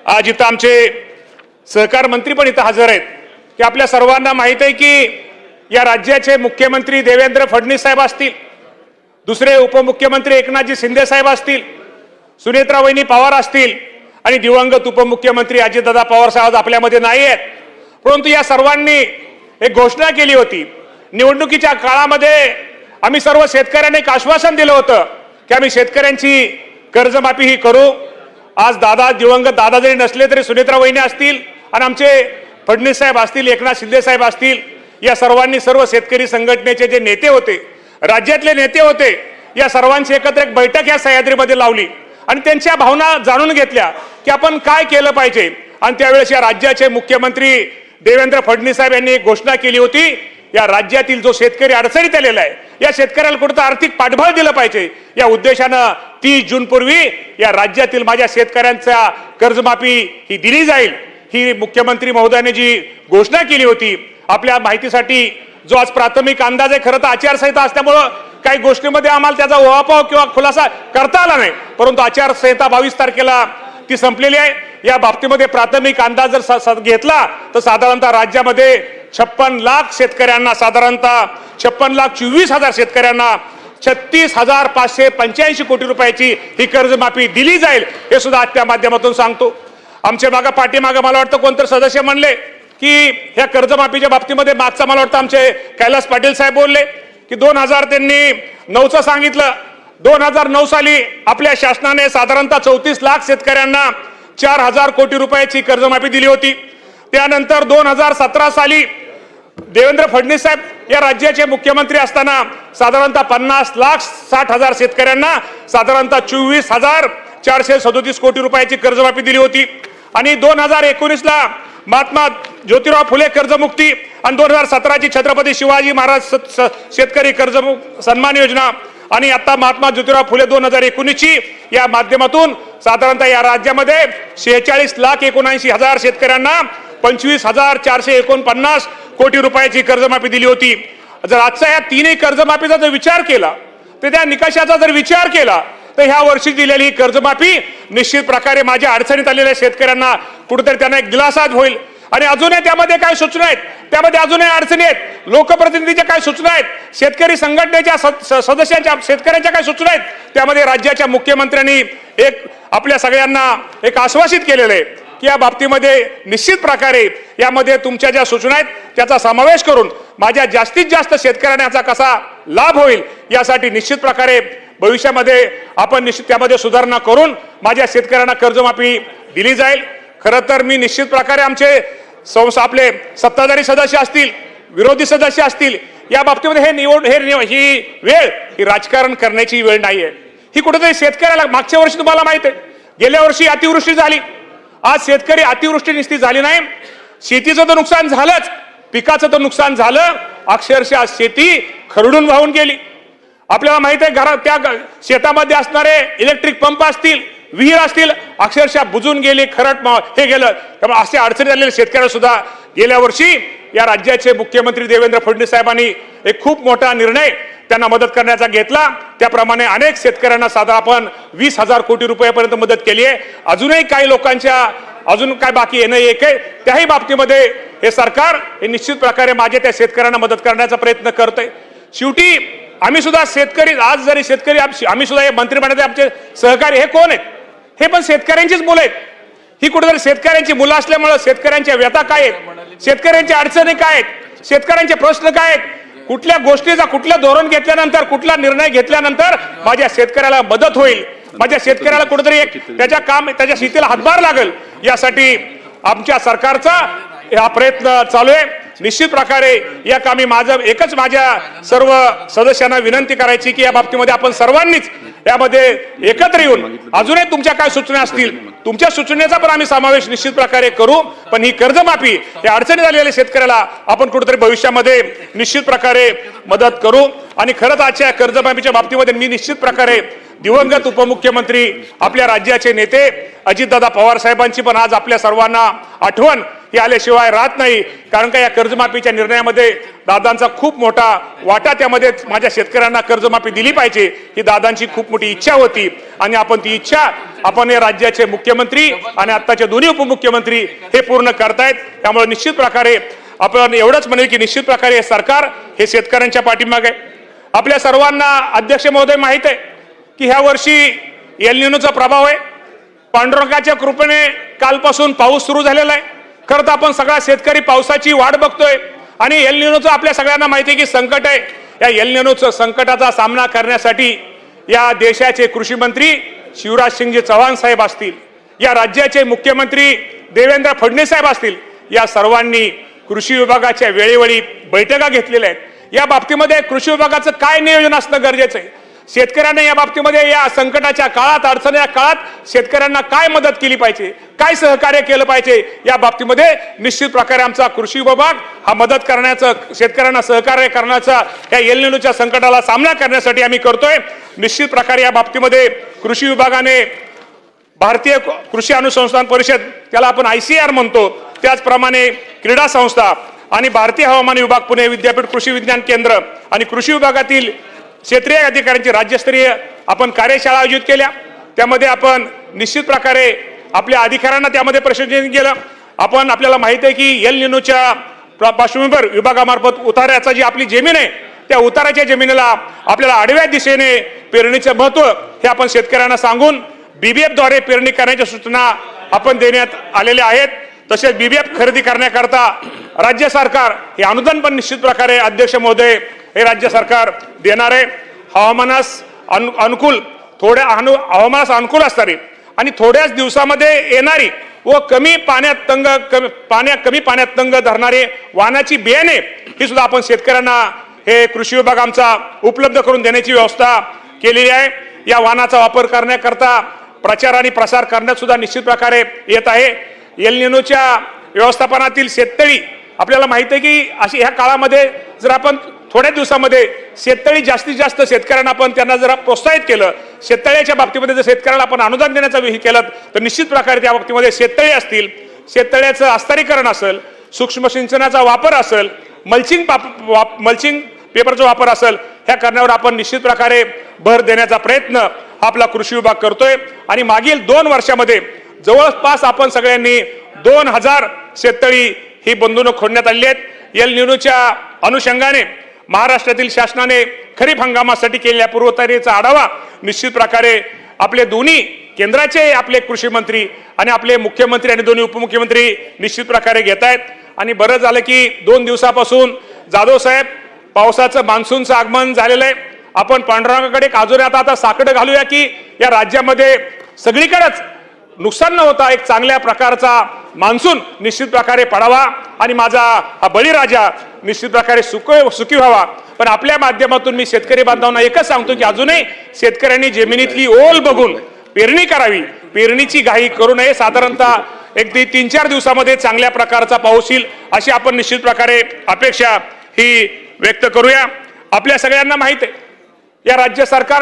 आज इथं आमचे सहकार मंत्री पण इथं हजर आहेत की आपल्या सर्वांना माहित आहे की या राज्याचे मुख्यमंत्री देवेंद्र फडणवीस साहेब असतील, दुसरे उपमुख्यमंत्री एकनाथजी शिंदे साहेब असतील, सुनेत्रा वहिनी पवार असतील आणि दिवंगत उपमुख्यमंत्री अजितदादा पवार साहेब आपल्यामध्ये नाही आहेत. परंतु या सर्वांनी एक घोषणा केली होती. निवडणुकीच्या काळामध्ये आम्ही सर्व शेतकऱ्यांना एक आश्वासन दिलं होतं की आम्ही शेतकऱ्यांची कर्जमाफी ही करू. आज दिवंगत दादा जरी नसले तरी सुनेत्रा वहिनी असतील आणि आमचे फडणवीस साहेब असतील, एकनाथ शिंदे साहेब असतील, या सर्वांनी सर्व शेतकरी संघटनेचे जे नेते होते, राज्यातले नेते होते, या सर्वांची एकत्र एक बैठक या सह्याद्रीमध्ये लावली आणि त्यांच्या भावना जाणून घेतल्या की आपण काय केलं पाहिजे. आणि त्यावेळेस या राज्याचे मुख्यमंत्री देवेंद्र फडणवीस साहेब यांनी एक घोषणा केली होती, या राज्यातील जो शेतकरी अडचणीत आलेला आहे या शेतकऱ्याला कुठं आर्थिक पाठबळ दिलं पाहिजे. या उद्देशानं 30 जून पूर्वी या राज्यातील माझ्या शेतकऱ्यांचा कर्जमाफी ही दिली जाईल, ही मुख्यमंत्री महोदयाने जी घोषणा केली होती. आपल्या माहितीसाठी जो आज प्राथमिक अंदाज आहे, खरं तर आचारसंहिता असल्यामुळं काही गोष्टींमध्ये आम्हाला त्याचा उहापोह किंवा खुलासा करता आला नाही, परंतु आचारसंहिता 22 तारखेला ती संपलेली आहे. या बाबतीमध्ये प्राथमिक अंदाज जर घेतला तर साधारणतः राज्यामध्ये 56 लाख शेतकऱ्यांना, साधारणतः 56,24,000 शेतकऱ्यांना 36,585 कोटी रुपयाची ही कर्जमाफी दिली जाईल, हे सुद्धा त्या माध्यमातून सांगतो. आमच्या पाठीमागं मला वाटतं कोणतरी सदस्य म्हणले की ह्या कर्जमाफीच्या बाबतीमध्ये मागचा मला वाटतं आमचे कैलास पाटील साहेब बोलले की 2000 त्यांनी 9चं सांगितलं. 2009 साली आपल्या शासनाने साधारणतः 34 लाख शेतकऱ्यांना 4,000 कोटी रुपयाची कर्जमाफी दिली होती. त्यानंतर 2017 साली देवेंद्र फडणवीस साहेब या राज्याचे मुख्यमंत्री असताना साधारणतः 50,60,000 शेतकऱ्यांना साधारणतः 24,437 कोटी रुपयाची कर्जमाफी दिली होती. आणि 2019ला महात्मा ज्योतिराव फुले कर्जमुक्ती आणि 2017ची छत्रपती शिवाजी महाराज शेतकरी कर्ज सन्मान योजना आणि आता महात्मा ज्योतिराव फुले 2019ची या माध्यमातून साधारणतः या राज्यामध्ये 46,79,000 शेतकऱ्यांना 25,449 कोटी रुपयाची कर्जमाफी दिली होती. जर आजचा या तीनही कर्जमाफीचा जर विचार केला तर त्या निकषाचा जर विचार केला तर ह्या वर्षी दिलेली ही कर्जमाफी निश्चित प्रकारे माझ्या अडचणीत आलेल्या शेतकऱ्यांना कुठेतरी त्यांना एक दिलासा होईल. आणि अजूनही त्यामध्ये काय सूचना आहेत, त्यामध्ये अजूनही अडचणी आहेत, लोकप्रतिनिधीच्या काय सूचना आहेत, शेतकरी संघटनेच्या सदस्यांच्या शेतकऱ्यांच्या काय सूचना आहेत, त्यामध्ये राज्याच्या मुख्यमंत्र्यांनी एक आपल्या सगळ्यांना एक आश्वासित केलेलं आहे की या बाबतीमध्ये निश्चित प्रकारे यामध्ये तुमच्या ज्या सूचना आहेत त्याचा समावेश करून माझ्या जास्तीत जास्त शेतकऱ्यांना याचा कसा लाभ होईल यासाठी निश्चित प्रकारे भविष्यामध्ये आपण निश्चित त्यामध्ये सुधारणा करून माझ्या शेतकऱ्यांना कर्जमाफी दिली जाईल. खरं तर मी निश्चित प्रकारे आमचे आपले सत्ताधारी सदस्य असतील, विरोधी सदस्य असतील, या बाबतीमध्ये ही वेळ ही राजकारण करण्याची वेळ नाही आहे. ही कुठेतरी शेतकऱ्याला मागच्या वर्षी तुम्हाला माहित आहे गेल्या वर्षी अतिवृष्टी झाली. आज शेतकरी अतिवृष्टी निश्चित झाली नाही, शेतीचं तर नुकसान झालंच, पिकाचं तर नुकसान झालं, अक्षरशः शेती खरडून वाहून गेली. आपल्याला माहित आहे घरात त्या शेतामध्ये असणारे इलेक्ट्रिक पंप असतील, विहीर असतील, अक्षरशः बुजून गेली, खरड हे गेलं. त्यामुळे असे अडचणी आलेले शेतकऱ्याला सुद्धा गेल्या वर्षी या राज्याचे मुख्यमंत्री देवेंद्र फडणवीस साहेबांनी एक खूप मोठा निर्णय त्यांना मदत करण्याचा घेतला. त्याप्रमाणे अनेक शेतकऱ्यांना साधारण आपण 20,000 कोटी रुपयापर्यंत मदत केली आहे. अजूनही काही लोकांच्या अजून काय बाकी येणं एक आहे, त्याही बाबतीमध्ये हे सरकार हे निश्चित प्रकारे माझ्या त्या शेतकऱ्यांना मदत करण्याचा प्रयत्न करतंय. शेवटी आम्ही सुद्धा शेतकरी, आज जरी शेतकरी आम्ही सुद्धा हे मंत्रिमंडळाचे आमचे सहकारी हे कोण आहेत, हे पण शेतकऱ्यांचीच मुलं आहेत. ही कुठेतरी शेतकऱ्यांची मुलं असल्यामुळे शेतकऱ्यांच्या व्यथा काय आहेत, शेतकऱ्यांच्या अडचणी काय आहेत, शेतकऱ्यांचे प्रश्न काय आहेत, कुठल्या गोष्टीचा कुठलं धोरण घेतल्यानंतर, कुठला निर्णय घेतल्यानंतर माझ्या शेतकऱ्याला मदत होईल, माझ्या शेतकऱ्याला कुठेतरी एक त्याच्या शेतीला हातभार लागेल, यासाठी आमच्या सरकारचा हा प्रयत्न चालू आहे. निश्चित प्रकारे या कामी माझ्या सर्व सदस्यांना विनंती करायची की या बाबतीमध्ये आपण सर्वांनीच यामध्ये एकत्र येऊन अजूनही तुमच्या काय सूचना असतील तुमच्या सूचनेचा पण आम्ही समावेश निश्चित प्रकारे करू. पण ही कर्जमाफी या अडचणी झालेल्या शेतकऱ्याला आपण कुठेतरी भविष्यामध्ये निश्चित प्रकारे मदत करू. आणि खरंच आजच्या कर्जमाफीच्या बाबतीमध्ये मी निश्चित प्रकारे दिवंगत उपमुख्यमंत्री आपल्या राज्याचे नेते अजितदादा पवार साहेबांची पण आज आपल्या सर्वांना आठवण ही आल्याशिवाय राहत नाही। कारण का या कर्जमाफीच्या निर्णयामध्ये दादांचा खूप मोठा वाटा, त्यामध्ये माझ्या शेतकऱ्यांना कर्जमाफी दिली पाहिजे ही दादांची खूप मोठी इच्छा होती आणि आपण ती इच्छा आपण हे राज्याचे मुख्यमंत्री आणि आत्ताचे दोन्ही उपमुख्यमंत्री हे पूर्ण करतायत। त्यामुळे निश्चित प्रकारे आपण एवढंच म्हणेल की निश्चित प्रकारे हे सरकार हे शेतकऱ्यांच्या पाठीमागे आहे। आपल्या सर्वांना अध्यक्ष महोदय माहित आहे की ह्या वर्षी एल निनोचा प्रभाव आहे। पांडुरंगाच्या कृपेने कालपासून पाऊस सुरू झालेला आहे। खरं तर आपण सगळा शेतकरी पावसाची वाट बघतोय आणि एल निनोचं आपल्या सगळ्यांना माहिती आहे की संकट आहे। या एल निनोचं संकटाचा सामना करण्यासाठी या देशाचे कृषी मंत्री शिवराज सिंग चौहान साहेब असतील, या राज्याचे मुख्यमंत्री देवेंद्र फडणवीस साहेब असतील, या सर्वांनी कृषी विभागाच्या वेळोवेळी बैठका घेतलेल्या आहेत। या बाबतीमध्ये कृषी विभागाचं काय नियोजन असणं गरजेचं आहे। शेतकऱ्यांना या बाबतीमध्ये या संकटाच्या काळात, अडचणीच्या काळात शेतकऱ्यांना काय मदत केली पाहिजे, काय सहकार्य केलं पाहिजे, या बाबतीमध्ये निश्चित प्रकारे आमचा कृषी विभाग हा मदत करण्याचं, शेतकऱ्यांना सहकार्य करण्याचा, या एल निनोच्या संकटाला सामना करण्यासाठी आम्ही करतोय। निश्चित प्रकारे या बाबतीमध्ये कृषी विभागाने भारतीय कृषी अनुसंधान परिषद, त्याला आपण ICAR म्हणतो, त्याचप्रमाणे क्रीडा संस्था आणि भारतीय हवामान विभाग, पुणे विद्यापीठ कृषी विज्ञान केंद्र आणि कृषी विभागातील क्षेत्रीय अधिकाऱ्यांची राज्यस्तरीय आपण कार्यशाळा आयोजित केल्या। त्यामध्ये आपण निश्चित प्रकारे आपल्या अधिकाऱ्यांना त्यामध्ये प्रशिक्षण केलं। आपण आपल्याला माहिती आहे की एल निनोच्या पार्श्वभूमीवर विभागामार्फत उतार्याचा जी आपली जमीन आहे त्या उताराच्या जमिनीला आपल्याला आडव्या दिशेने पेरणीचं महत्त्व हे आपण शेतकऱ्यांना सांगून BBF द्वारे पेरणी करण्याच्या सूचना आपण देण्यात आलेल्या आहेत। तसेच BBF खरेदी करण्याकरता राज्य सरकार हे अनुदान पण निश्चित प्रकारे अध्यक्ष महोदय हे राज्य सरकार देणार आहे। हवामानास अनुकूल, हवामानास अनुकूल असणारी आणि थोड्याच दिवसामध्ये येणारी व कमी पाण्यात तंग धरणारे वाहनाची बियाणे ही सुद्धा आपण शेतकऱ्यांना हे कृषी विभाग आमचा उपलब्ध करून देण्याची व्यवस्था केलेली आहे। या वाहनाचा वापर करण्याकरता प्रचार आणि प्रसार करण्यात सुद्धा निश्चित प्रकारे येत आहे। एल निनोच्या व्यवस्थापनातील शेततळी आपल्याला माहिती आहे की अशी ह्या काळामध्ये जर आपण थोड्या दिवसामध्ये शेततळी जास्तीत जास्त शेतकऱ्यांना आपण त्यांना जर प्रोत्साहित केलं, शेततळ्याच्या बाबतीमध्ये जर शेतकऱ्याला आपण अनुदान देण्याचा हे केलं तर निश्चित प्रकारे त्या बाबतीमध्ये शेततळी असतील, शेततळ्याचं आस्तरीकरण असेल, सूक्ष्म सिंचनाचा वापर असेल, मल्चिंग पेपरचा वापर असेल, ह्या करण्यावर आपण निश्चित प्रकारे भर देण्याचा प्रयत्न आपला कृषी विभाग करतोय। आणि मागील 2 वर्षामध्ये जवळपास आपण सगळ्यांनी 2000 शेततळी ही बंधनं खोडण्यात आली आहेत। एल निनोच्या अनुषंगाने महाराष्ट्रातील शासनाने खरीप हंगामासाठी केलेल्या पूर्वतयारीचा आढावा निश्चित प्रकारे आपले दोन्ही केंद्राचे आपले कृषी मंत्री आणि आपले मुख्यमंत्री आणि दोन्ही उपमुख्यमंत्री निश्चित प्रकारे घेत आहेत। आणि बरं झालं की 2 दिवसापासून जाधव साहेब पावसाचं मान्सूनचं आगमन झालेलं आहे। आपण पांडुरंगाकडे काजोऱ्यात आता साकडं घालूया की या राज्यामध्ये सगळीकडेच नुकसान न होता एक चांगल्या प्रकारचा मान्सून निश्चित प्रकारे पडावा आणि माझा हा बळीराजा निश्चित प्रकारे सुखी व्हावा। पण आपल्या माध्यमातून मी शेतकरी बांधवांना एकच सांगतो की अजूनही शेतकऱ्यांनी जमिनीतली ओल बघून पेरणी करावी, पेरणीची घाई करू नये। साधारणतः एक 3-4 दिवसामध्ये चांगल्या प्रकारचा पाऊस येईल अशी आपण निश्चित प्रकारे अपेक्षा ही व्यक्त करूया। आपल्या सगळ्यांना माहित आहे या राज्य सरकार